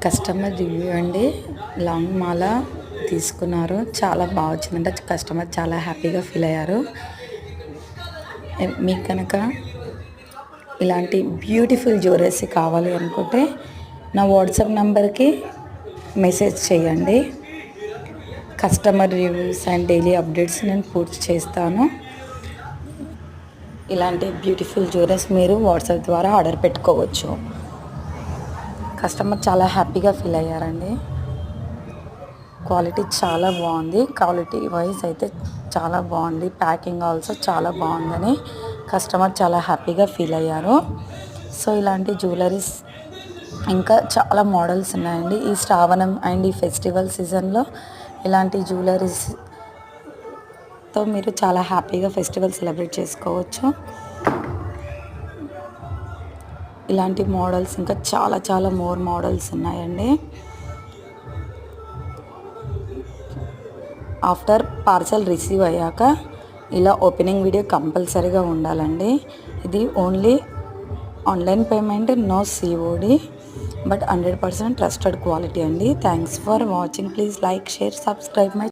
Customer review అండి. Long మాల తీసుకున్నారు. చాలా బాగా వచ్చిందంట. కస్టమర్ చాలా హ్యాపీగా ఫీల్ అయ్యారు. మీకు కనుక ఇలాంటి బ్యూటిఫుల్ జ్యువెలరీ కావాలి అనుకుంటే నా వాట్సాప్ నెంబర్కి మెసేజ్ చేయండి. Customer reviews and daily updates నేను పూర్తి చేస్తాను. ఇలాంటి బ్యూటిఫుల్ జ్యువెలరీస్ మీరు వాట్సాప్ ద్వారా ఆర్డర్ పెట్టుకోవచ్చు. కస్టమర్ చాలా హ్యాపీగా ఫీల్ అయ్యారండి. క్వాలిటీ చాలా బాగుంది. క్వాలిటీ వైజ్ అయితే చాలా బాగుంది. ప్యాకింగ్ ఆల్సో చాలా బాగుందని కస్టమర్ చాలా హ్యాపీగా ఫీల్ అయ్యారు. సో ఇలాంటి జ్యువెలరీస్ ఇంకా చాలా మోడల్స్ ఉన్నాయండి. ఈ శ్రావణం అండ్ ఈ ఫెస్టివల్ సీజన్లో ఇలాంటి జ్యువెలరీస్తో మీరు చాలా హ్యాపీగా ఫెస్టివల్ సెలబ్రేట్ చేసుకోవచ్చు. ఇలాంటి మోడల్స్ ఇంకా చాలా చాలా మోర్ మోడల్స్ ఉన్నాయండి. ఆఫ్టర్ పార్సల్ రిసీవ్ అయ్యాక ఇలా ఓపెనింగ్ వీడియో కంపల్సరీగా ఉండాలండి. ఇది only online payment, no COD, but 100% trusted quality అండి. Thanks for watching. Please like, share, subscribe my